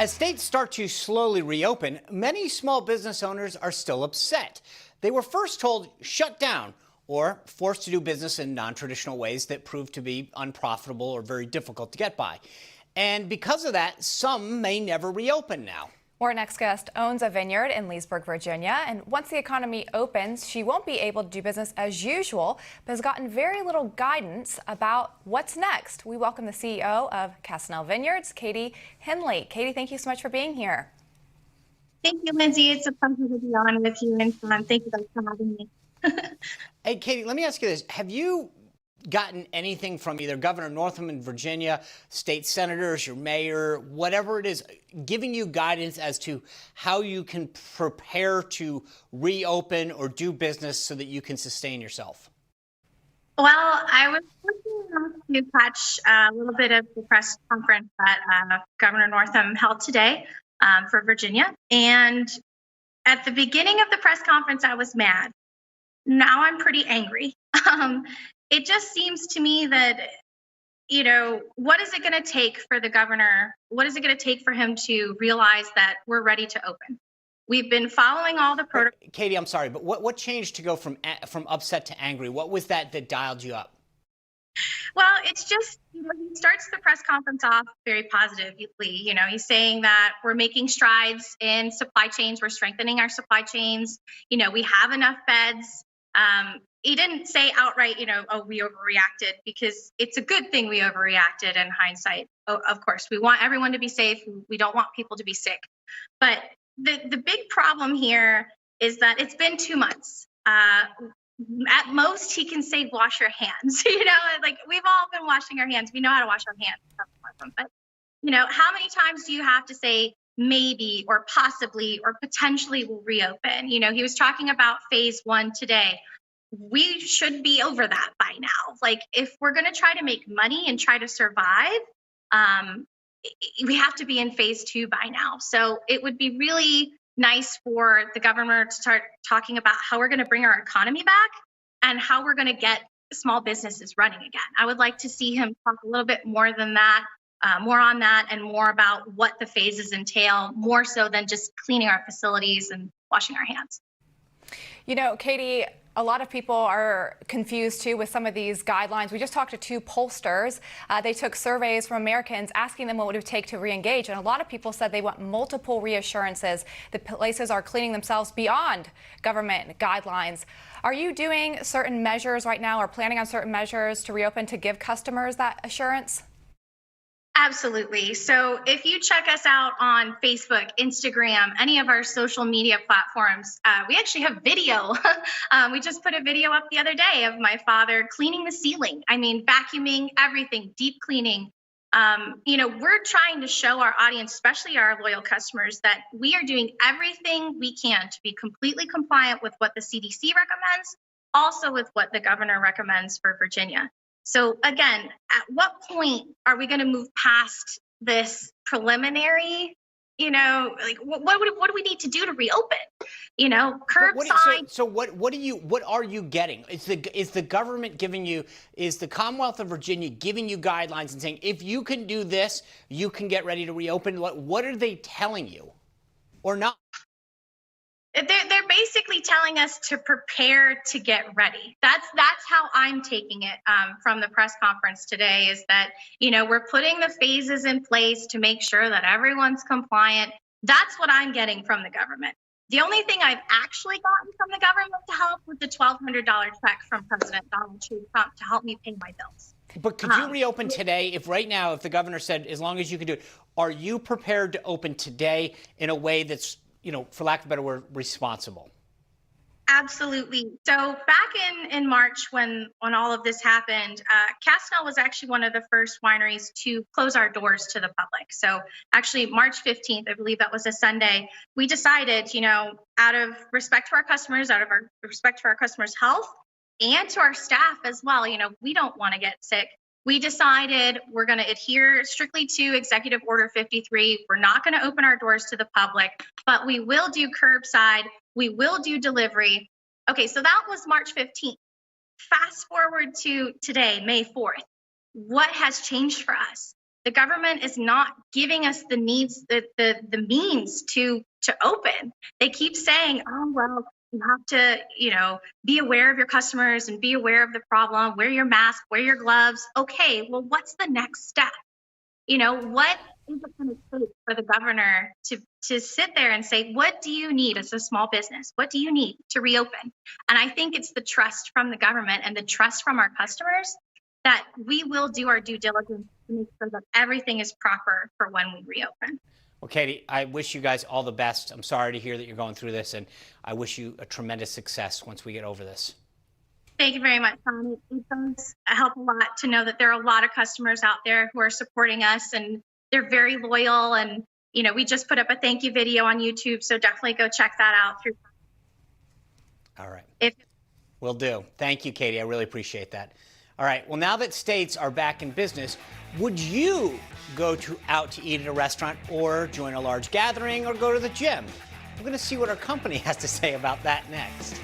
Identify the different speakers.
Speaker 1: As states start to slowly reopen, many small business owners are still upset. They were first told shut down or forced to do business in non-traditional ways that proved to be unprofitable or very difficult to get by. And because of that, some may never reopen now.
Speaker 2: Our next guest owns a vineyard in Leesburg, Virginia, and once the economy opens, she won't be able to do business as usual, but has gotten very little guidance about what's next. We welcome the CEO of Castanel Vineyards, Katie Henley. Katie, thank you so much for being here.
Speaker 3: Thank you, Lindsay. It's a pleasure to be on with you, and thank you guys for having me.
Speaker 1: Hey, Katie, let me ask you this. Have you gotten anything from either Governor Northam in Virginia, state senators, your mayor, whatever it is, giving you guidance as to how you can prepare to reopen or do business so that you can sustain yourself?
Speaker 3: Well, I was fortunate enough to catch a little bit of the press conference that Governor Northam held today for Virginia. And at the beginning of the press conference, I was mad. Now I'm pretty angry. It just seems to me that, what is it going to take for the governor? What is it going to take for him to realize that we're ready to open? We've been following all the protocols.
Speaker 1: Katie, I'm sorry, but what changed to go from upset to angry? What was that dialed you up?
Speaker 3: Well, it's just, he starts the press conference off very positively. He's saying that we're making strides in supply chains. We're strengthening our supply chains. We have enough beds. He didn't say outright, oh, we overreacted, because it's a good thing we overreacted in hindsight. Oh, of course, we want everyone to be safe. We don't want people to be sick. But the big problem here is that it's been 2 months. At most, he can say, wash your hands. Like we've all been washing our hands. We know how to wash our hands. But, how many times do you have to say maybe or possibly or potentially will reopen? He was talking about phase 1 today. We should be over that by now. Like, if we're going to try to make money and try to survive, we have to be in phase 2 by now. So it would be really nice for the governor to start talking about how we're going to bring our economy back and how we're going to get small businesses running again. I would like to see him talk a little bit more than that, more on that, and more about what the phases entail, more so than just cleaning our facilities and washing our hands.
Speaker 2: Katie, a lot of people are confused too with some of these guidelines. We just talked to 2 pollsters. They took surveys from Americans asking them what it would take to re-engage. And a lot of people said they want multiple reassurances that places are cleaning themselves beyond government guidelines. Are you doing certain measures right now or planning on certain measures to reopen to give customers that assurance?
Speaker 3: Absolutely. So if you check us out on Facebook, Instagram, any of our social media platforms, we actually have video. We just put a video up the other day of my father cleaning the ceiling. Vacuuming everything, deep cleaning. We're trying to show our audience, especially our loyal customers, that we are doing everything we can to be completely compliant with what the CDC recommends, also with what the governor recommends for Virginia. So again, at what point are we going to move past this preliminary, what do we need to do to reopen? Curbside.
Speaker 1: So what are you getting? Is the government giving you, is the Commonwealth of Virginia giving you guidelines and saying, if you can do this, you can get ready to reopen? What are they telling you or not?
Speaker 3: They're basically telling us to prepare to get ready. That's how I'm taking it from the press conference today, is that, we're putting the phases in place to make sure that everyone's compliant. That's what I'm getting from the government. The only thing I've actually gotten from the government to help was the $1,200 check from President Donald Trump to help me pay my bills.
Speaker 1: But could you reopen today if the governor said, as long as you can do it, are you prepared to open today in a way that's, for lack of a better word, responsible?
Speaker 3: Absolutely. So back in March, when all of this happened, Castanel was actually one of the first wineries to close our doors to the public. So actually March 15th, I believe that was a Sunday, we decided, out of respect to our customers, out of our respect to our customers' health and to our staff as well, we don't want to get sick. We decided we're going to adhere strictly to Executive Order 53. We're not going to open our doors to the public, but we will do curbside. We will do delivery. Okay, so that was March 15th. Fast forward to today, May 4th. What has changed for us? The government is not giving us the needs, the means to open. They keep saying, oh, well, you have to, be aware of your customers and be aware of the problem, wear your mask, wear your gloves. Okay, well, what's the next step? What is it going to take for the governor to sit there and say, what do you need as a small business? What do you need to reopen? And I think it's the trust from the government and the trust from our customers that we will do our due diligence to make sure that everything is proper for when we reopen.
Speaker 1: Well, Katie, I wish you guys all the best. I'm sorry to hear that you're going through this, and I wish you a tremendous success once we get over this.
Speaker 3: Thank you very much, Tom. It does help a lot to know that there are a lot of customers out there who are supporting us, and they're very loyal. And, we just put up a thank you video on YouTube, so definitely go check that out.
Speaker 1: All right. Will do. Thank you, Katie. I really appreciate that. All right. Well, now that states are back in business, would you go out to eat at a restaurant or join a large gathering or go to the gym? We're going to see what our company has to say about that next.